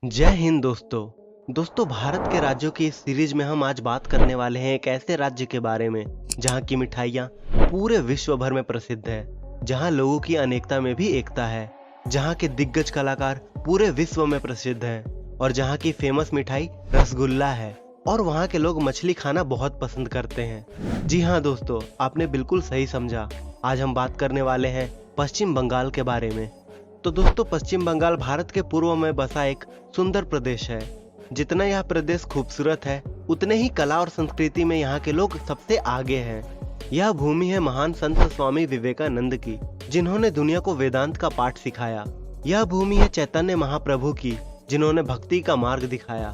जय हिंद दोस्तों भारत के राज्यों की इस सीरीज में हम आज बात करने वाले हैं एक ऐसे राज्य के बारे में जहां की मिठाइयाँ पूरे विश्व भर में प्रसिद्ध है, जहां लोगों की अनेकता में भी एकता है, जहां के दिग्गज कलाकार पूरे विश्व में प्रसिद्ध हैं और जहां की फेमस मिठाई रसगुल्ला है और वहां के लोग मछली खाना बहुत पसंद करते हैं। जी हाँ दोस्तों, आपने बिल्कुल सही समझा। आज हम बात करने वाले हैं पश्चिम बंगाल के बारे में। तो दोस्तों, पश्चिम बंगाल भारत के पूर्व में बसा एक सुंदर प्रदेश है। जितना यह प्रदेश खूबसूरत है, उतने ही कला और संस्कृति में यहाँ के लोग सबसे आगे हैं। यह भूमि है महान संत स्वामी विवेकानंद की, जिन्होंने दुनिया को वेदांत का पाठ सिखाया। यह भूमि है चैतन्य महाप्रभु की, जिन्होंने भक्ति का मार्ग दिखाया।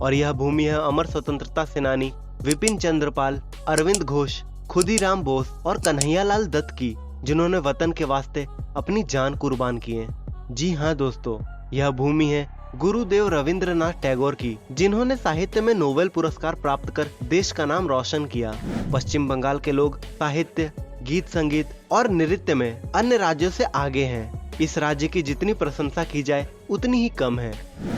और यह भूमि है अमर स्वतंत्रता सेनानी विपिन चंद्र पाल, अरविंद घोष, खुदीराम बोस और कन्हैयालाल दत्त की, जिन्होंने वतन के वास्ते अपनी जान कुर्बान किए। जी हाँ दोस्तों, यह भूमि है गुरुदेव रविंद्रनाथ टैगोर की, जिन्होंने साहित्य में नोबेल पुरस्कार प्राप्त कर देश का नाम रोशन किया। पश्चिम बंगाल के लोग साहित्य, गीत संगीत और नृत्य में अन्य राज्यों से आगे हैं। इस राज्य की जितनी प्रशंसा की जाए उतनी ही कम है।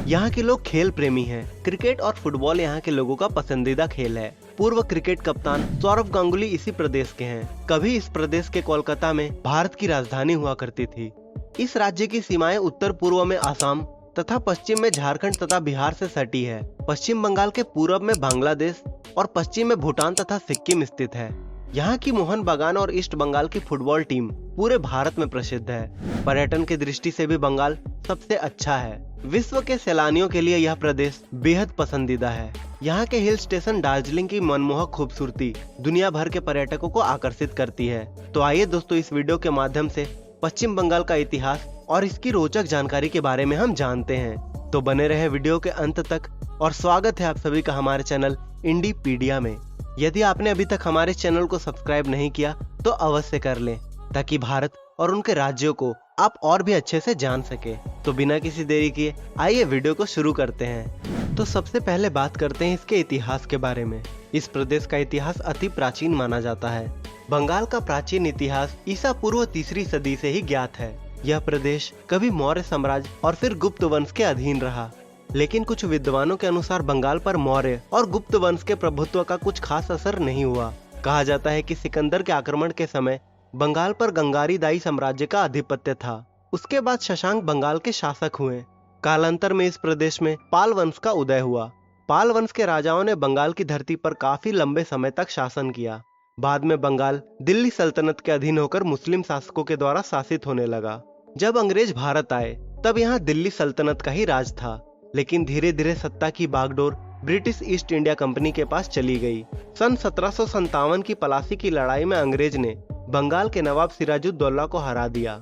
यहाँ के लोग खेल प्रेमी हैं। क्रिकेट और फुटबॉल यहाँ के लोगों का पसंदीदा खेल है। पूर्व क्रिकेट कप्तान सौरव गांगुली इसी प्रदेश के हैं। कभी इस प्रदेश के कोलकाता में भारत की राजधानी हुआ करती थी। इस राज्य की सीमाएं उत्तर पूर्व में आसाम तथा पश्चिम में झारखंड तथा बिहार से सटी है। पश्चिम बंगाल के पूरब में बांग्लादेश और पश्चिम में भूटान तथा सिक्किम स्थित है। यहाँ की मोहन बागान और ईस्ट बंगाल की फुटबॉल टीम पूरे भारत में प्रसिद्ध है। पर्यटन की दृष्टि से भी बंगाल सबसे अच्छा है। विश्व के सैलानियों के लिए यह प्रदेश बेहद पसंदीदा है। यहाँ के हिल स्टेशन दार्जिलिंग की मनमोहक खूबसूरती दुनिया भर के पर्यटकों को आकर्षित करती है। तो आइए दोस्तों, इस वीडियो के माध्यम से पश्चिम बंगाल का इतिहास और इसकी रोचक जानकारी के बारे में हम जानते हैं। तो बने रहे वीडियो के अंत तक और स्वागत है आप सभी का हमारे चैनल इंडीपीडिया में। यदि आपने अभी तक हमारे चैनल को सब्सक्राइब नहीं किया तो अवश्य कर लें, ताकि भारत और उनके राज्यों को आप और भी अच्छे से जान सके। तो बिना किसी देरी किए आइए वीडियो को शुरू करते हैं। तो सबसे पहले बात करते हैं इसके इतिहास के बारे में। इस प्रदेश का इतिहास अति प्राचीन माना जाता है। बंगाल का प्राचीन इतिहास ईसा पूर्व 3री सदी से ही ज्ञात है। यह प्रदेश कभी मौर्य साम्राज्य और फिर गुप्त वंश के अधीन रहा, लेकिन कुछ विद्वानों के अनुसार बंगाल पर मौर्य और गुप्त वंश के प्रभुत्व का कुछ खास असर नहीं हुआ। कहा जाता है कि सिकंदर के आक्रमण के समय बंगाल पर गंगारी दाई साम्राज्य का आधिपत्य था। उसके बाद शशांक बंगाल के शासक हुए। कालांतर में इस प्रदेश में पाल वंश का उदय हुआ। पाल वंश के राजाओं ने बंगाल की धरती पर काफी लंबे समय तक शासन किया। बाद में बंगाल दिल्ली सल्तनत के अधीन होकर मुस्लिम शासकों के द्वारा शासित होने लगा। जब अंग्रेज भारत आए तब यहाँ दिल्ली सल्तनत का ही राज था, लेकिन धीरे धीरे सत्ता की बागडोर ब्रिटिश ईस्ट इंडिया कंपनी के पास चली गई। सन 1757 की पलासी की लड़ाई में अंग्रेज ने बंगाल के नवाब सिराजुद्दौला को हरा दिया।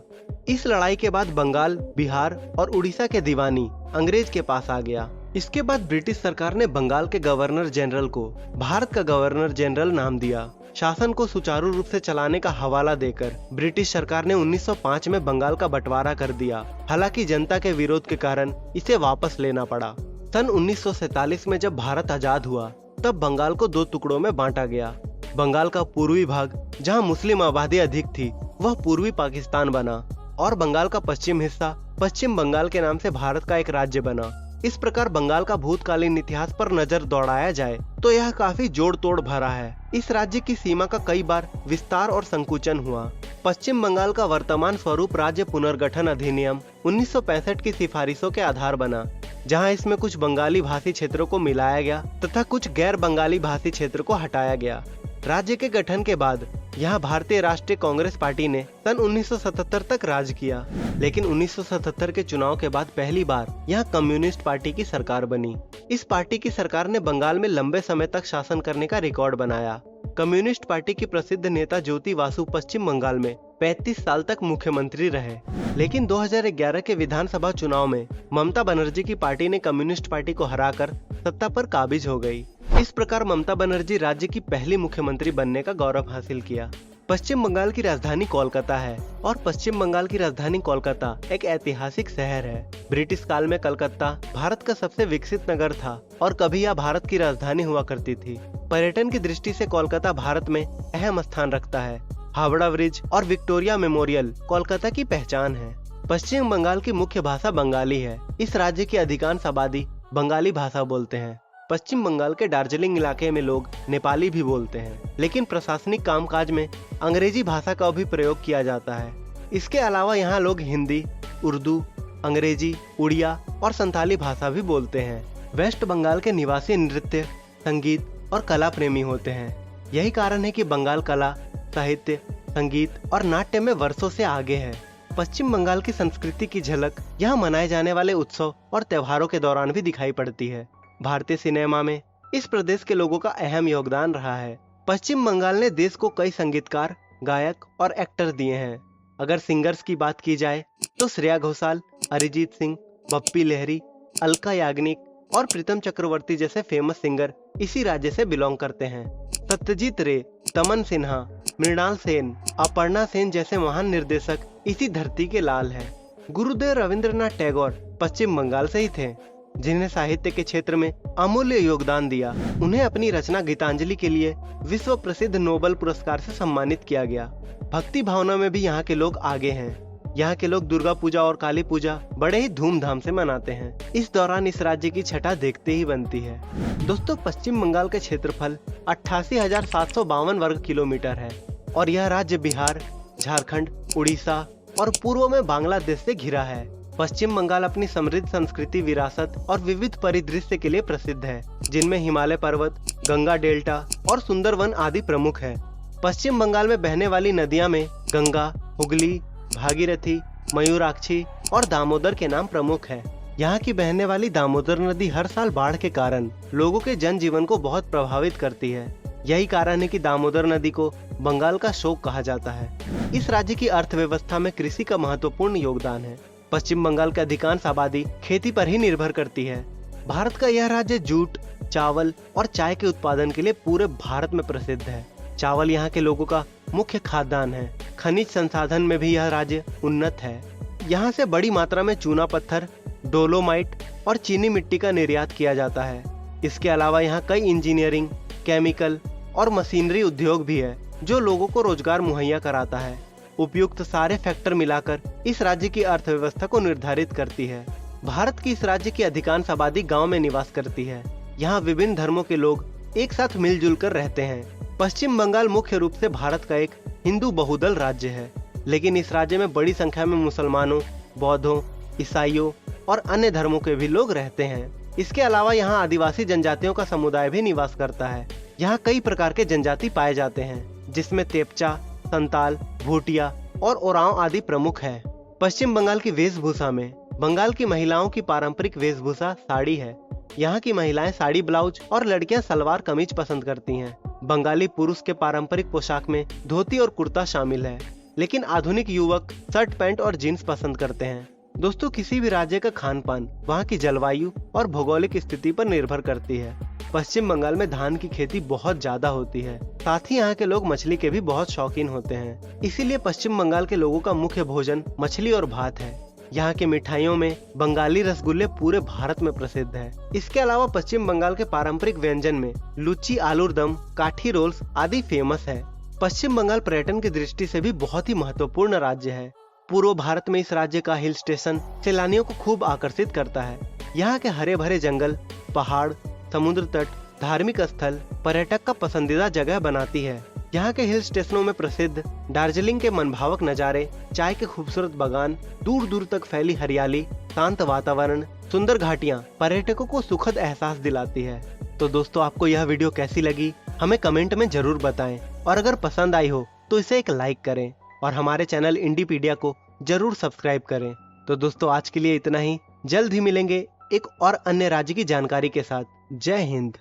इस लड़ाई के बाद बंगाल, बिहार और उड़ीसा के दीवानी अंग्रेज के पास आ गया। इसके बाद ब्रिटिश सरकार ने बंगाल के गवर्नर जनरल को भारत का गवर्नर जनरल नाम दिया। शासन को सुचारू रूप से चलाने का हवाला देकर ब्रिटिश सरकार ने 1905 में बंगाल का बंटवारा कर दिया। हालांकि जनता के विरोध के कारण इसे वापस लेना पड़ा। सन 1947 में जब भारत आजाद हुआ तब बंगाल को 2 टुकड़ों में बांटा गया। बंगाल का पूर्वी भाग, जहां मुस्लिम आबादी अधिक थी, वह पूर्वी पाकिस्तान बना और बंगाल का पश्चिम हिस्सा पश्चिम बंगाल के नाम से भारत का एक राज्य बना। इस प्रकार बंगाल का भूतकालीन इतिहास पर नजर दौड़ाया जाए तो यह काफी जोड़ तोड़ भरा है। इस राज्य की सीमा का कई बार विस्तार और संकुचन हुआ। पश्चिम बंगाल का वर्तमान स्वरूप राज्य पुनर्गठन अधिनियम 1965 की सिफारिशों के आधार बना, जहां इसमें कुछ बंगाली भाषी क्षेत्रों को मिलाया गया तथा कुछ गैर बंगाली भाषी क्षेत्र को हटाया गया। राज्य के गठन के बाद यहाँ भारतीय राष्ट्रीय कांग्रेस पार्टी ने सन 1977 तक राज किया, लेकिन 1977 के चुनाव के बाद पहली बार यहाँ कम्युनिस्ट पार्टी की सरकार बनी। इस पार्टी की सरकार ने बंगाल में लंबे समय तक शासन करने का रिकॉर्ड बनाया। कम्युनिस्ट पार्टी की प्रसिद्ध नेता ज्योति बासु पश्चिम बंगाल में 35 साल तक मुख्यमंत्री रहे, लेकिन 2011 के विधानसभा चुनाव में ममता बनर्जी की पार्टी ने कम्युनिस्ट पार्टी को हराकर सत्ता पर काबिज हो गई। इस प्रकार ममता बनर्जी राज्य की पहली मुख्यमंत्री बनने का गौरव हासिल किया। पश्चिम बंगाल की राजधानी कोलकाता है और पश्चिम बंगाल की राजधानी कोलकाता एक ऐतिहासिक शहर है। ब्रिटिश काल में कलकत्ता भारत का सबसे विकसित नगर था और कभी यह भारत की राजधानी हुआ करती थी। पर्यटन की दृष्टि से कोलकाता भारत में अहम स्थान रखता है। हावड़ा ब्रिज और विक्टोरिया मेमोरियल कोलकाता की पहचान है। पश्चिम बंगाल की मुख्य भाषा बंगाली है। इस राज्य की अधिकांश आबादी बंगाली भाषा बोलते हैं। पश्चिम बंगाल के दार्जिलिंग इलाके में लोग नेपाली भी बोलते हैं, लेकिन प्रशासनिक कामकाज में अंग्रेजी भाषा का भी प्रयोग किया जाता है। इसके अलावा यहाँ लोग हिंदी, उर्दू, अंग्रेजी, उड़िया और संताली भाषा भी बोलते हैं। वेस्ट बंगाल के निवासी नृत्य, संगीत और कला प्रेमी होते हैं। यही कारण है कि बंगाल कला, साहित्य, संगीत और नाट्य में वर्षों से आगे है। पश्चिम बंगाल की संस्कृति की झलक यहाँ मनाए जाने वाले उत्सव और त्योहारों के दौरान भी दिखाई पड़ती है। भारतीय सिनेमा में इस प्रदेश के लोगों का अहम योगदान रहा है। पश्चिम बंगाल ने देश को कई संगीतकार, गायक और एक्टर दिए हैं। अगर सिंगर्स की बात की जाए तो श्रेया घोषाल, अरिजीत सिंह, बप्पी लहरी, अलका याग्निक और प्रीतम चक्रवर्ती जैसे फेमस सिंगर इसी राज्य से बिलोंग करते हैं। सत्यजीत रे, तमन सिन्हा, मृणाल सेन, अपर्णा सेन जैसे महान निर्देशक इसी धरती के लाल हैं। गुरुदेव रविंद्रनाथ टैगोर पश्चिम बंगाल से ही थे, जिन्हें साहित्य के क्षेत्र में अमूल्य योगदान दिया। उन्हें अपनी रचना गीतांजलि के लिए विश्व प्रसिद्ध नोबेल पुरस्कार से सम्मानित किया गया। भक्ति भावना में भी यहाँ के लोग आगे हैं। यहाँ के लोग दुर्गा पूजा और काली पूजा बड़े ही धूमधाम से मनाते हैं। इस दौरान इस राज्य की छटा देखते ही बनती है। दोस्तों, पश्चिम बंगाल का क्षेत्रफल 88,752 वर्ग किलोमीटर है और यह राज्य बिहार, झारखंड, उड़ीसा और पूर्व में बांग्लादेश से घिरा है। पश्चिम बंगाल अपनी समृद्ध संस्कृति, विरासत और विविध परिदृश्य के लिए प्रसिद्ध है, जिनमें हिमालय पर्वत, गंगा डेल्टा और सुंदरवन आदि प्रमुख है। पश्चिम बंगाल में बहने वाली नदियां में गंगा, हुगली, भागीरथी, मयूराक्षी और दामोदर के नाम प्रमुख है। यहाँ की बहने वाली दामोदर नदी हर साल बाढ़ के कारण लोगों के जनजीवन को बहुत प्रभावित करती है। यही कारण है कि दामोदर नदी को बंगाल का शोक कहा जाता है। इस राज्य की अर्थव्यवस्था में कृषि का महत्वपूर्ण योगदान है। पश्चिम बंगाल की अधिकांश आबादी खेती पर ही निर्भर करती है। भारत का यह राज्य जूट, चावल और चाय के उत्पादन के लिए पूरे भारत में प्रसिद्ध है। चावल यहाँ के लोगों का मुख्य खाद्यान्न है। खनिज संसाधन में भी यह राज्य उन्नत है। यहाँ से बड़ी मात्रा में चूना पत्थर, डोलोमाइट और चीनी मिट्टी का निर्यात किया जाता है। इसके अलावा यहाँ कई इंजीनियरिंग, केमिकल और मशीनरी उद्योग भी है, जो लोगों को रोजगार मुहैया कराता है। उपयुक्त सारे फैक्टर मिलाकर इस राज्य की अर्थव्यवस्था को निर्धारित करती है। भारत की इस राज्य की अधिकांश आबादी गांव में निवास करती है। यहाँ विभिन्न धर्मों के लोग एक साथ मिलजुल कर रहते हैं। पश्चिम बंगाल मुख्य रूप से भारत का एक हिंदू बहुदल राज्य है, लेकिन इस राज्य में बड़ी संख्या में मुसलमानों, बौद्धों, ईसाइयों और अन्य धर्मों के भी लोग रहते हैं। इसके अलावा यहाँ आदिवासी जनजातियों का समुदाय भी निवास करता है। यहाँ कई प्रकार के जनजाति पाए जाते हैं, जिसमें तेपचा, संताल, भूटिया और ओरांव आदि प्रमुख है। पश्चिम बंगाल की वेशभूषा में बंगाल की महिलाओं की पारंपरिक वेशभूषा साड़ी है। यहाँ की महिलाएं साड़ी ब्लाउज और लड़कियां सलवार कमीज पसंद करती हैं। बंगाली पुरुष के पारंपरिक पोशाक में धोती और कुर्ता शामिल है, लेकिन आधुनिक युवक शर्ट पैंट और जीन्स पसंद करते हैं। दोस्तों, किसी भी राज्य का खान पान वहाँ की जलवायु और भौगोलिक स्थिति पर निर्भर करती है। पश्चिम बंगाल में धान की खेती बहुत ज्यादा होती है। साथ ही यहाँ के लोग मछली के भी बहुत शौकीन होते हैं। इसीलिए पश्चिम बंगाल के लोगों का मुख्य भोजन मछली और भात है। यहाँ के मिठाइयों में बंगाली रसगुल्ले पूरे भारत में प्रसिद्ध है। इसके अलावा पश्चिम बंगाल के पारंपरिक व्यंजन में लुच्ची, आलूर दम, काठी रोल्स आदि फेमस है। पश्चिम बंगाल पर्यटन की दृष्टि से भी बहुत ही महत्वपूर्ण राज्य है। पूर्व भारत में इस राज्य का हिल स्टेशन सैलानियों को खूब आकर्षित करता है। यहाँ के हरे भरे जंगल, पहाड़, समुद्र तट, धार्मिक स्थल पर्यटक का पसंदीदा जगह बनाती है। यहाँ के हिल स्टेशनों में प्रसिद्ध दार्जिलिंग के मनभावक नज़ारे, चाय के खूबसूरत बागान, दूर दूर तक फैली हरियाली, शांत वातावरण, सुंदर घाटियाँ पर्यटकों को सुखद एहसास दिलाती है। तो दोस्तों, आपको यह वीडियो कैसी लगी हमें कमेंट में जरूर बताएं, और अगर पसंद आई हो तो इसे एक लाइक करें और हमारे चैनल इंडीपीडिया को जरूर सब्सक्राइब करें। तो दोस्तों, आज के लिए इतना ही। जल्द ही मिलेंगे एक और अन्य राज्य की जानकारी के साथ। जय हिंद।